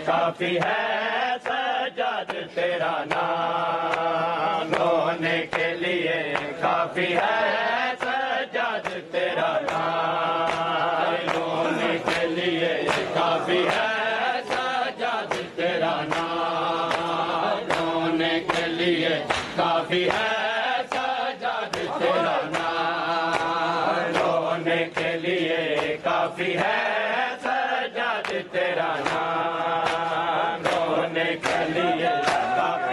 काफी है सजाद तेरा नाम होने के लिए, काफी है सजाद तेरा नाम होने के लिए, काफी है सजाद तेरा नाम होने के लिए, काफी है सजाद तेरा नाम होने के लिए, काफी है सजाद तेरा नाम के लिए, काफी है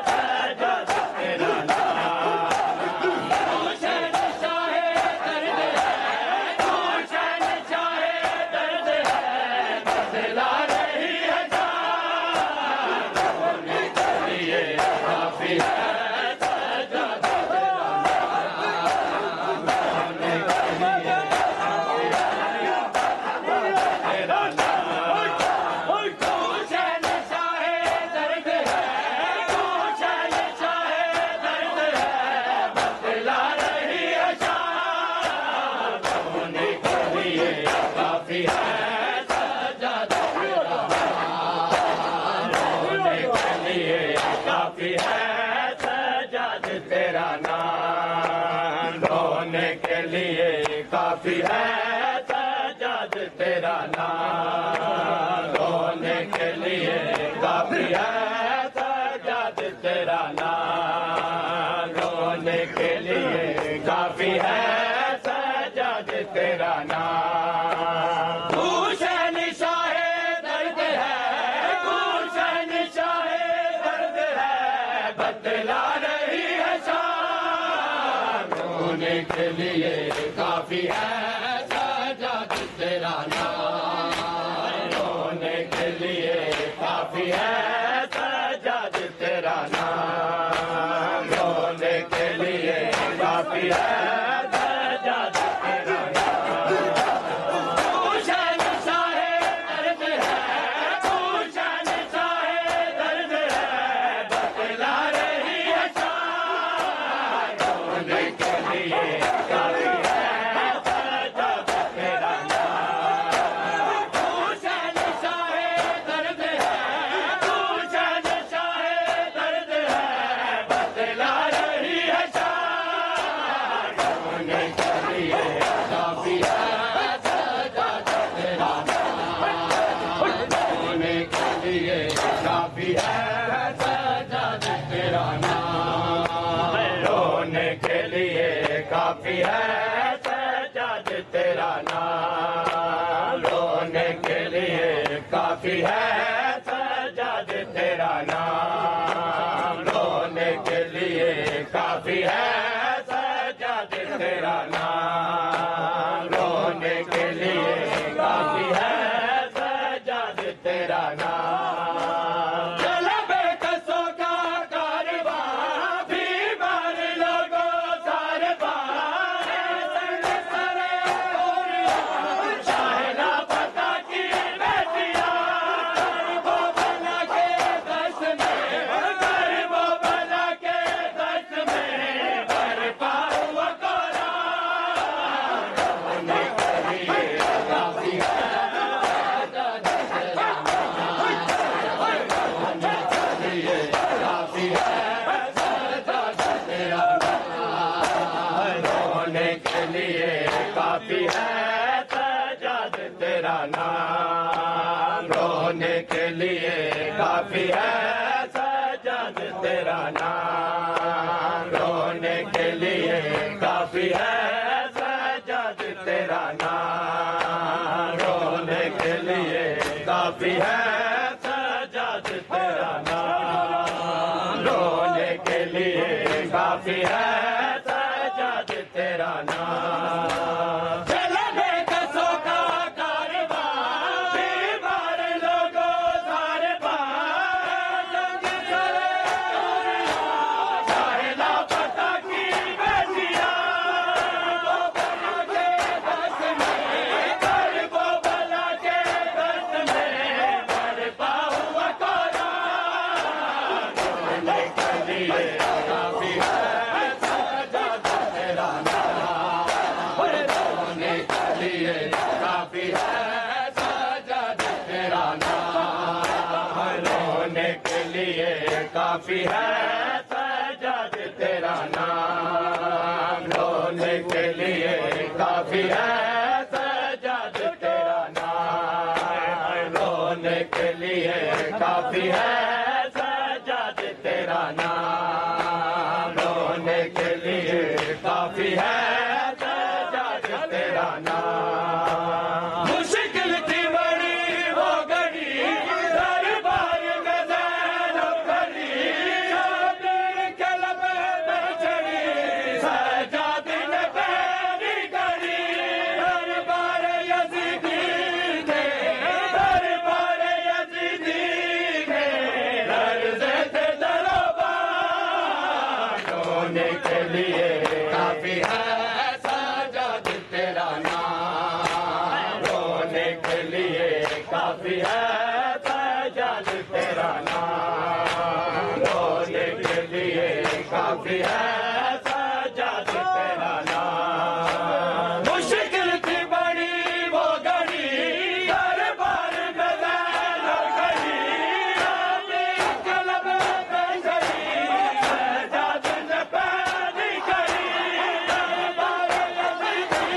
सजाद तेरा नाम। गुलशन चाहे दर्द है, गुलशन चाहे दर्द है, बदला नहीं है जान होने के लिए, काफी है सजाद तेरा नाम होने के लिए, काफी है तेरा नाम। काफी है सजाद तेरा नाम होने के लिए, काफी है सजाद तेरा नाम होने के लिए, काफी है सजाद तेरा नाम। गुलशन चाहे दर्द है, गुलशन चाहे दर्द है, बदला नहीं है शान होने के लिए, काफी है सजाद तेरा नाम होने के लिए, काफी है सजाद तेरा नाम होने के लिए, काफी है सजाद तेरा नाम। गुलशन चाहे दर्द है, गुलशन चाहे दर्द है, बदला नहीं है शान होने के लिए, काफी काफी है सजाद तेरा नाम होने के लिए, काफी है सजाद तेरा नाम होने के लिए, काफी है सजाद तेरा नाम होने के लिए, काफी है सजाद तेरा नाम होने के लिए, काफी है सजाद तेरा नाम। रोने के लिए काफी है सजद तेरा नाम, रोने के लिए काफी है सजद तेरा नाम, रोने के लिए काफी है सजद तेरा नाम, रोने के लिए काफी है सजद तेरा नाम। चलने कसों का कारवां, बीमार लोगों सारे पार, संग चले चाहे लापता की बेटियां, वो बला के दस्त में, कर वो बला के दस्त में, बरपा हुआ कोरा, रोने के लिए काफी है सजद तेरा नाम, रोने के लिए काफी है सजद तेरा नाम, रोने के लिए काफी है सजद तेरा नाम, रोने के लिए काफी है सजद तेरा नाम, रोने के लिए काफी है सजद तेरा नाम, रोने के लिए काफी है सजद तेरा नाम। मुश्किल थी बड़ी वो घड़ी, दरबार में ज़ैनब खड़ी, शाबीर के लब पे चढ़ी, सजाद ने पैरी करी, दरबार यज़ीदी के, दरबार यज़ीदी के, लर्ज़े थे दरोबार, रोने के लिए काफी है सजद तेरा नाम, रोने के लिए काफी है सजद तेरा नाम, रोने के लिए काफी है सजद तेरा नाम। मुश्किल थी बड़ी वो घड़ी, दरबार में ज़ैनब खड़ी, शाबीर के लब पे चढ़ी, सजाद ने पैरी करी, दरबार यज़ीदी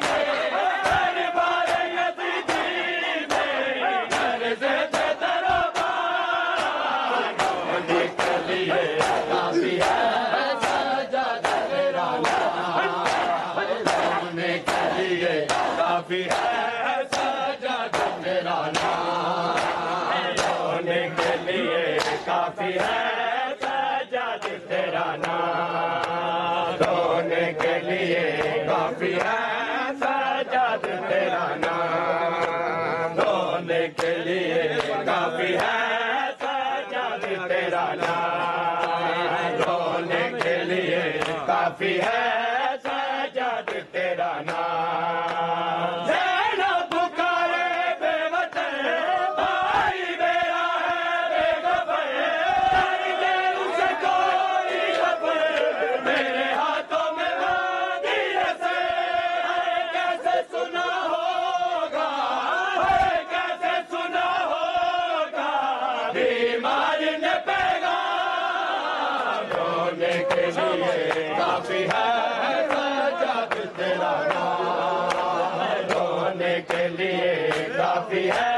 के, दरबार यज़ीदी के, लर्ज़े थे दरोबार, रोने के लिए काफी है सजद तेरा नाम, रोने के लिए काफी है सजद तेरा नाम, रोने के लिए काफी है सजद तेरा नाम, रोने के लिए काफी है सजद तेरा नाम, रोने के लिए काफी है सजद तेरा नाम, रोने के लिए काफी है सजद तेरा नाम। ज़ैनब पुकारे बेवतन, भाई मेरा है बेखबर, करके उसे कोई खबर, मेरे हाथों में बांधी रस्से, कैसे सुना होगा, कैसे सुना होगा, बीमार ने पैगाम, रोने के लिए काफी है सजद तेरा नाम, रोने के लिए काफी है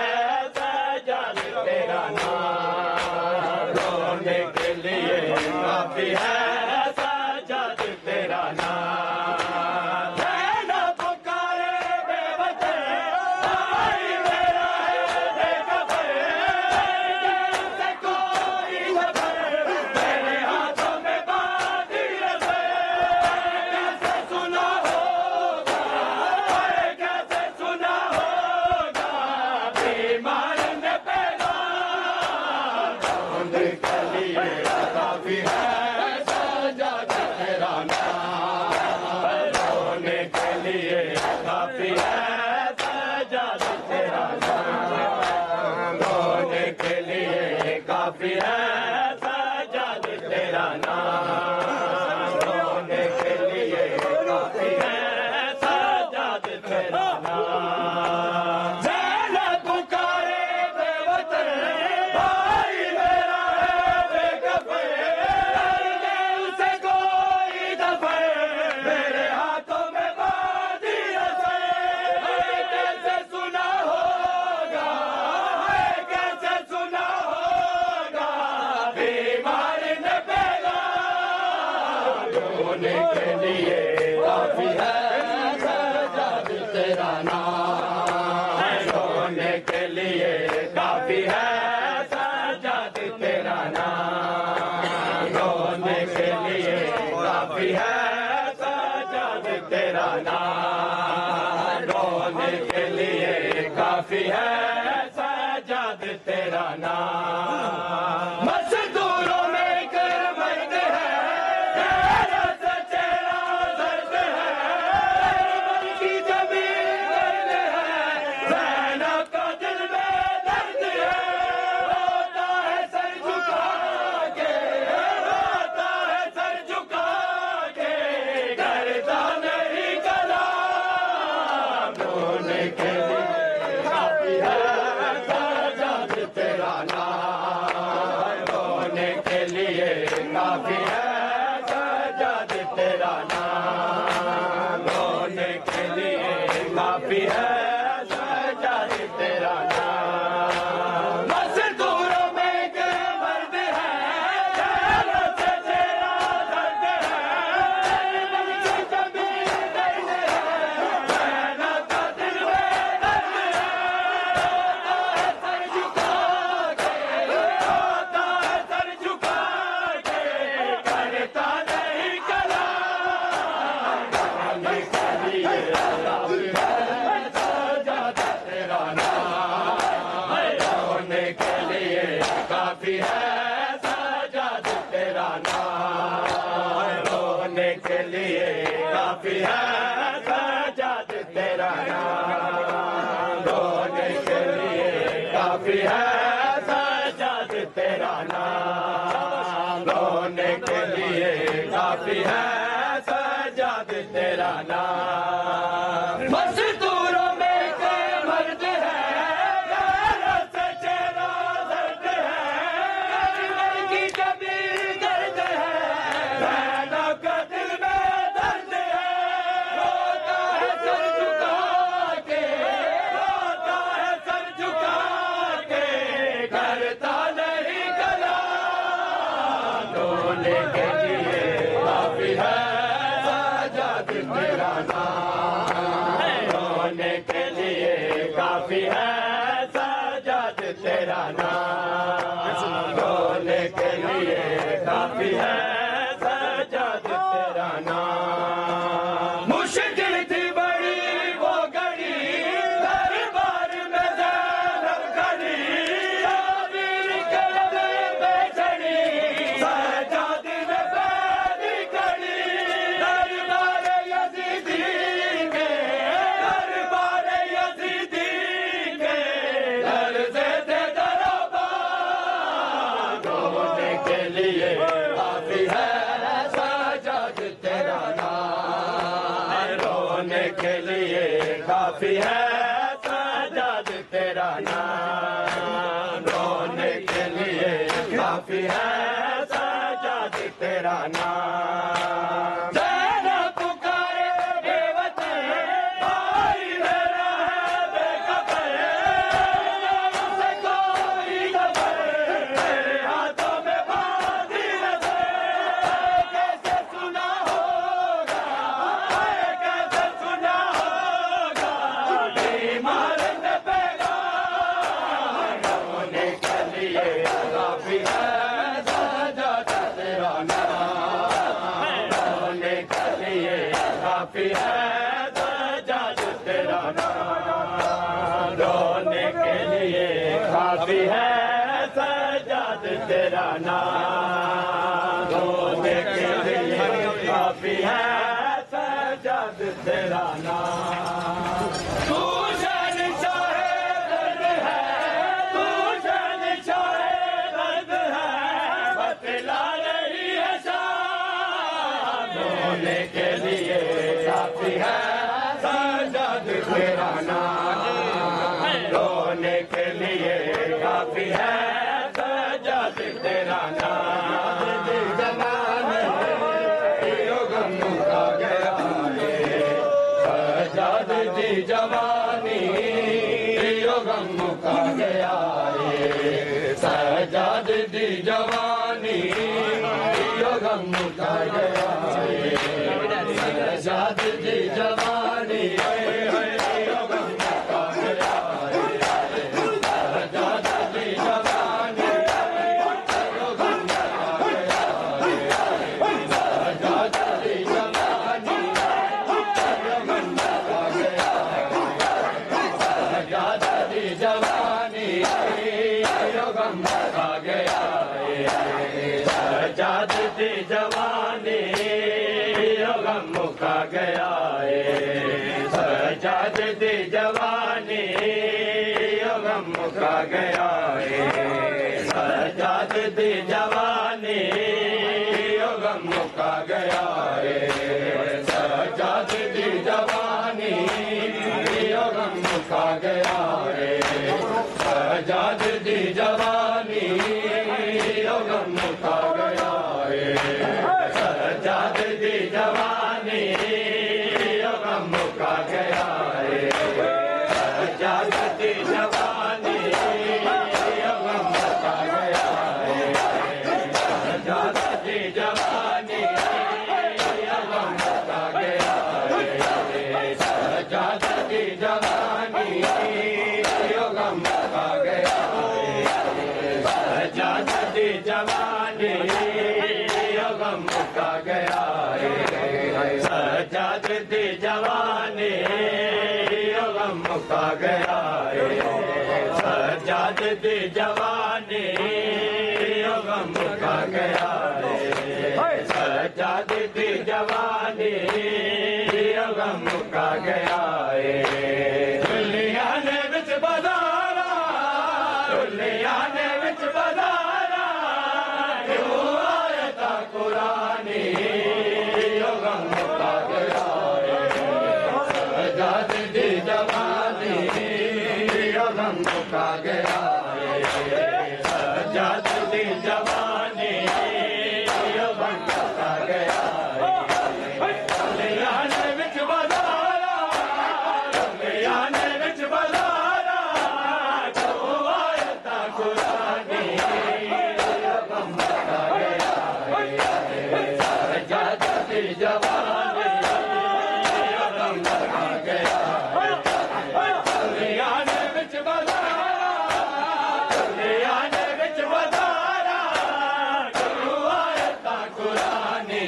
सजद तेरा नाम, रोने के लिए काफी है सजद तेरा नाम। ज़ैनब पुकारे बेवतन, भाई मेरा है बेखबर, करके उसे कोई खबर, मेरे हाथों में बांधी रस्से, कैसे सुना होगा, कैसे सुना होगा, बीमार ने पैगाम, रोने के लिए काफी है सजद तेरा नाम, रोने के लिए काफी है सजद तेरा नाम, रोने के लिए काफी है सजद तेरा नाम, रोने के लिए काफी है सजद तेरा नाम। ज़ैनब पुकारे बेवतन, भाई मेरा है बेखबर, करके उसे कोई दफर, मेरे हाथों में बांधी रस्से, कैसे सुना होगा, सजाद तेरा नाम। मजदूरों में एक मर्द है, तेरा सा चेहरा दर्द है, बल की जमीन दर्द है, ज़ैनब का दिल में दर्द है, रोता है सर झुका के, रोता है सर झुका के, करता नहीं कलाम, रोने के लिए काफी है सजाद तेरा नाम, रोने के लिए काफी है सजाद तेरा नाम, रोने के लिए काफी है सजाद तेरा नाम। मजदूरों में एक मर्द है, तेरा से तेरा दर्द है, बल की जमीन दर्द है, ज़ैनब का दिल में दर्द है, रोता है सर झुका के, रोता है सर झुका के, करता नहीं कलाम, रोने के लिए काफी है सजाद तेरा नाम, रोने के लिए काफी है सजाद तेरा नाम, रोने के लिए काफी है सजाद तेरा नाम, रोने के लिए काफी है सजाद तेरा नाम, रोने के लिए काफी है सजाद तेरा नाम। मजदूरों में एक मर्द है, तेरा सा चेहरा दर्द है, बल की जमीन दर्द है, ज़ैनब का दिल में दर्द है, रोता है सर झुका के, रोता है सर झुका के, करता नहीं कलाम, रोने के लिए काफी है सजाद तेरा नाम, रोने के लिए काफी है सजाद तेरा नाम, रोने के लिए काफी है सजाद तेरा नाम। मुश्किल थी बड़ी वो घड़ी, दरबार में ज़ैनब खड़ी, आमीर के बेचड़ी, सजाद ने पैदी कड़ी, दरबार यज़ीदी के, दरबार यज़ीदी के, लर्ज़े थे दरबार, रोने के लिए काफी है सजाद तेरा नाम, रोने के लिए काफी है सजाद तेरा नाम, रोने के लिए काफी है सजाद तेरा नाम। ज़ैनब पुकारे बेवतन, भाई मेरा है बेखबर, उसे कोई खबर, मेरे हाथों में बांधी नजर, कैसे सुना होगा, कैसे सुना होगा, बीमार ने पैगाम, रोने के लिए काफी है सजाद तेरा नाम, रोने के लिए काफी है सजाद तेरा नाम, रोने के लिए काफी है सजाद तेरा नाम, रोने के लिए काफी है सजाद तेरा नाम। तू शहंशाह दर्द है, तू शहंशाह दर्द है, बतला रही है शाम, रोने के लिए काफी है सजाद तेरा नाम, रोने के लिए काफी है सजाद तेरा नाम। जमाने यो गम का गया है, सजाद दी जवानी यो गम का गया है, सजाद दी जवानी यो गम का गया है, सजाद दी जवानी यो गम का गया है, सजाद दी जवानी यो गम का गया है, सजाद दी जवानी यो गम का गया है, सजाद दी जवानी गम खा गया सजाद दी जवानी गम खा गया सजाद दी जवानी गम खा गया सजाद दी जवानी गम खा गया सजाद दी जवानी गम खा गया सजाद दी जवानी गम खा गया सजाद दी जवानी गम खा गया सजाद दी जवानी गम खा गया सजाद दी जवानी गम खा गया सजाद दी जवानी गम खा गया सजाद दी जवानी गम खा गया सजाद दी जवानी गम खा गया सजाद दी जवानी गम खा गया सजाद दी जवानी गम खा गया दुनिया ने विच बदारा दुनिया ने विच बदारा क्यों आयता कुरानी गम खा गया सजाद दी जवानी गम खा गया सजाद दी जवानी गम खा गया दुनिया ने विच बदारा दुनिया ने विच बदारा क्यों आयता कुरानी गम खा गया सजाद दी जवानी गम खा गया दुनिया ने विच बदारा दुनिया ने विच बदारा क्यों आयता कुरानी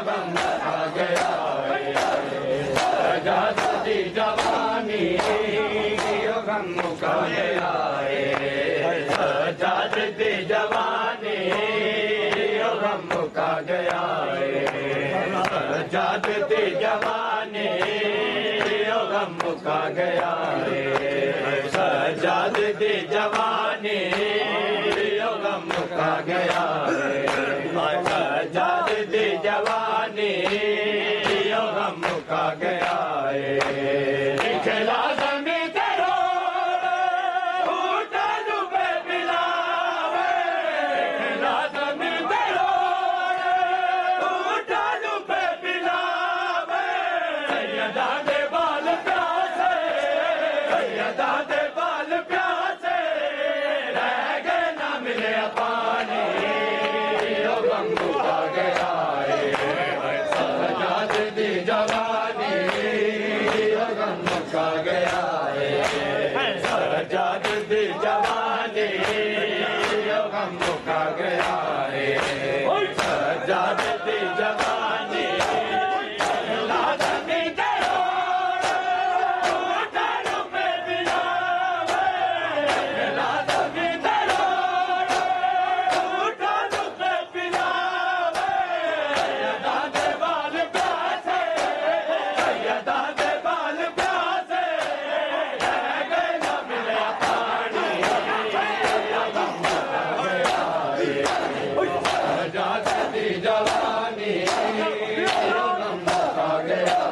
गम खा गया सजाद दी जवानी गम खा गया सजाद दी जवानी गम खा गया सजाद दी जवानी गम खा गया सजाद दी जवानी गम खा गया सजाद दी जवानी गम खा गया निकला जमी तेरो ऊटा डूबे बिलावे निकला जमी तेरो ऊटा डूबे बिलावे सैयदा दे बाल प्यासे सैयदा दे बाल प्यासे रह गए ना मिले पानी गम खा गया सजाद दी जवानी गम खा गया सजाद दी जवानी गम खा गया सजाद दी जवानी लाजमी तेरो ऊटा डूबे बिलावे लाजमी तेरो ऊटा डूबे बिलावे सैयदा दे बाल प्यासे सैयदा दे बाल प्यासे रह गए ना मिले पानी गम खा गया सजाद दी जवानी गम खा गया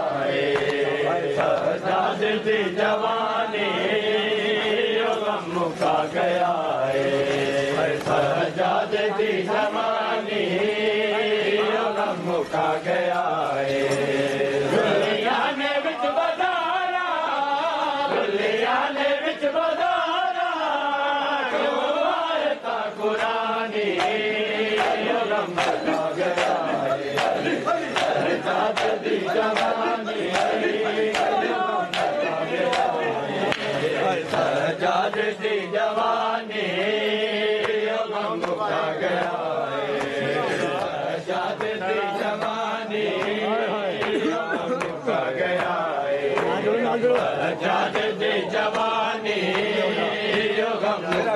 सजाद दी जवानी गम खा गया सजाद दी जवानी गम खा गया दुनिया ने विच बदारा दुनिया ने विच बदारा क्यों आयता कुरानी गम खा गया सजाद दी जवानी गम खा गया सजाद दी जवानी गम खा गया सजाद दी जवानी गम खा गया सजाद दी जवानी मुका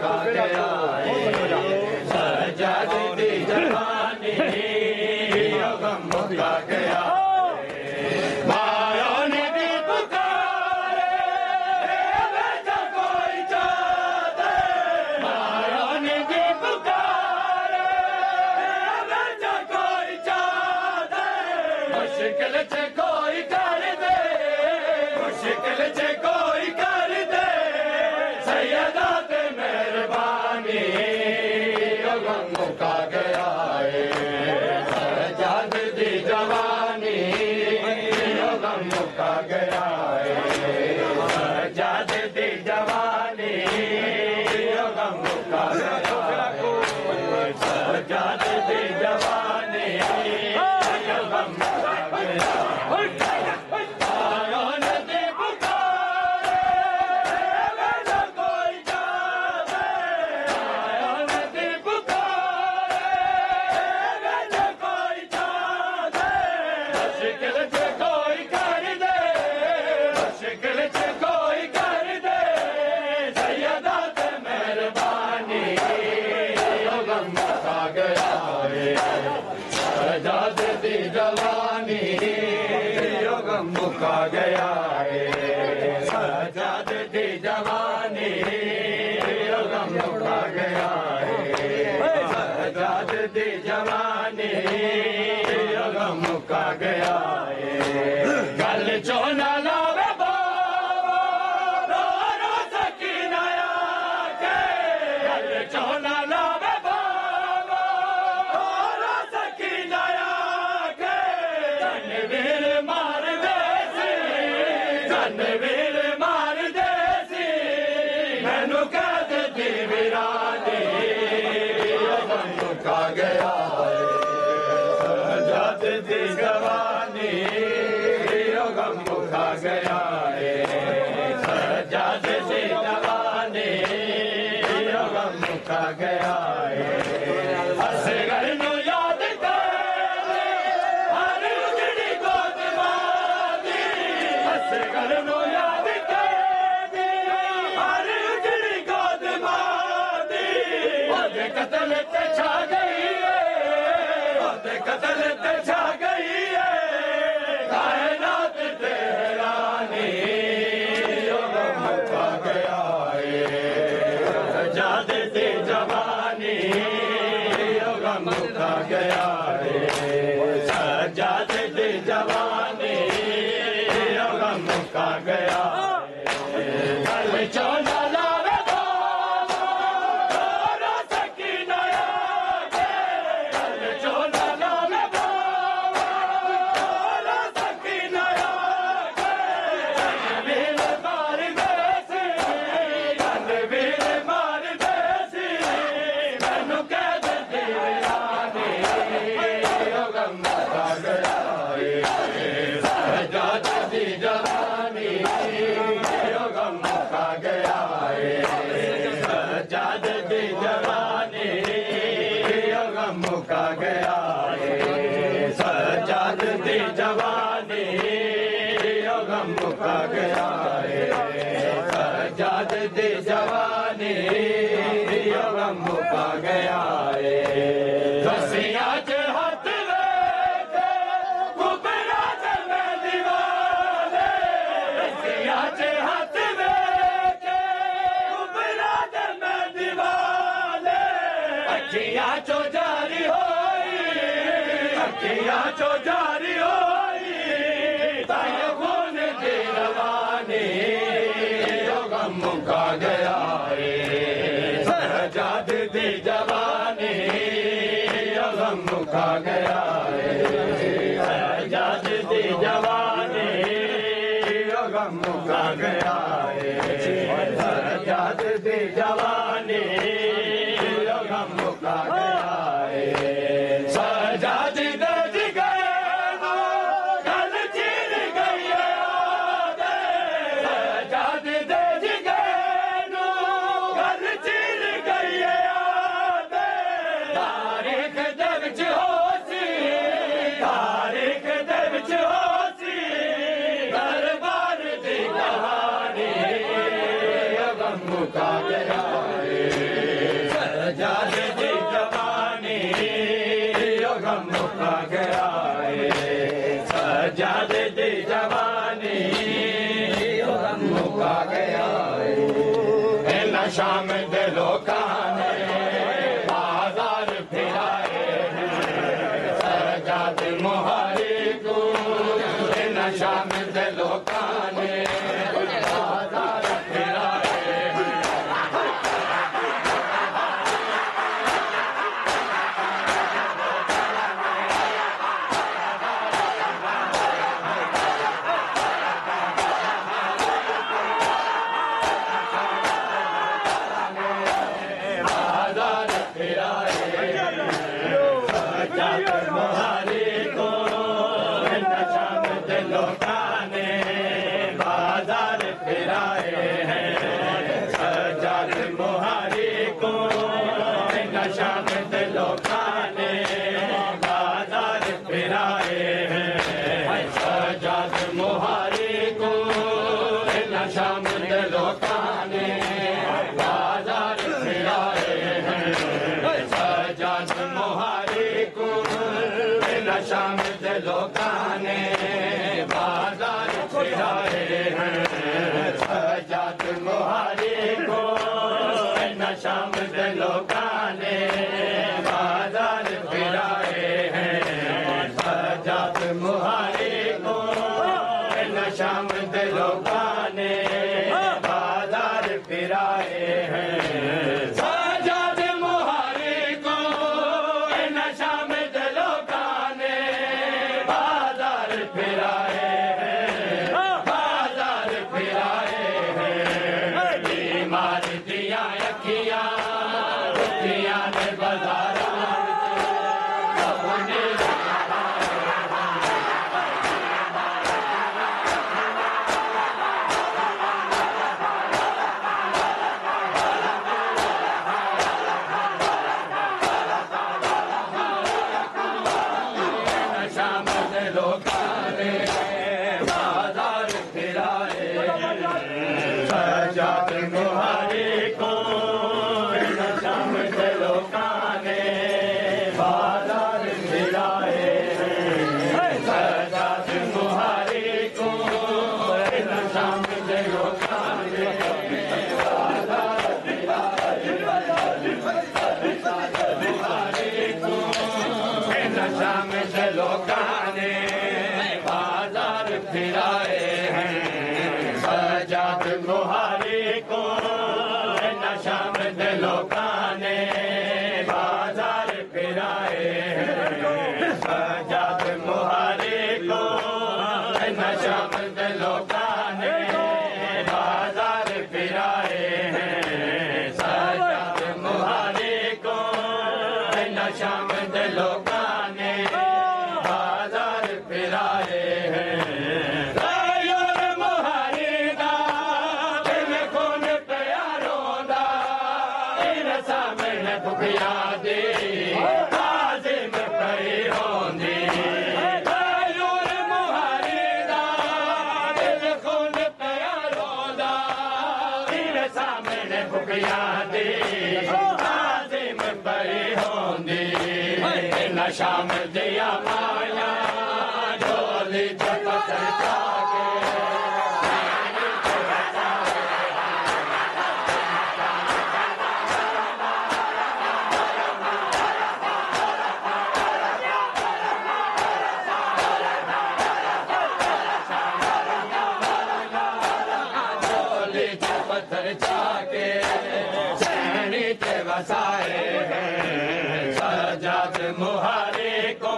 गया नशा में दिलों खाने बाजार फिराए हैं सजाद मुहारी को नशा में दिलों खाने बाजार फिराए हैं सजाद मुहारी को नशा में दिलों खाने बाजार फिराए हैं सजाद मुहारी को नशा में दिलों खाने बाजार फिराए हैं सजाद मुहारी को नशा में दिलों खाने बाजार फिराए हैं सजाद मुहारी को नशा में दिलों खाने बाजार फिराए हैं बाजार फिराए हैं बीमार दिया अखियां रुपया ने बाजार सजाद मुहारी को नशा में दिलों खाने बाजार फिराए हैं सजाद मुहारी को नशा में दिलों खाने बाजार फिराए सजाद मुहारी को नशा में दिलों खाने बाजार फिराए हैं सजाद मुहारी को नशा में दिलों खाने बाजार फिराए हैं सजाद मुहारी को नशा में दिलों खाने बाजार फिराए हैं सजाद मुहारी को नशा में दिलों खाने बाजार फिराए हैं भुखिया दे आजिम पई होंदी यूर मुहारी दा दिल खून पिया रोंदा इन सामने भुखिया दे आजिम पई होंदी नशा में दिया माया झोली जपत जाके पत्थर जाके सहनी के वसाए हैं सजाद मुहारी को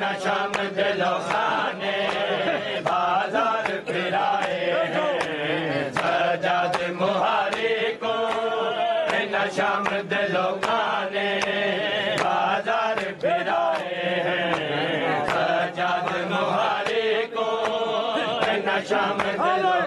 नशा में दिलों खाने बाजार फिराए हैं सजाद मुहारी को नशा में दिलों खाने बाजार फिराए हैं सजाद मुहारी को नशा में दिलों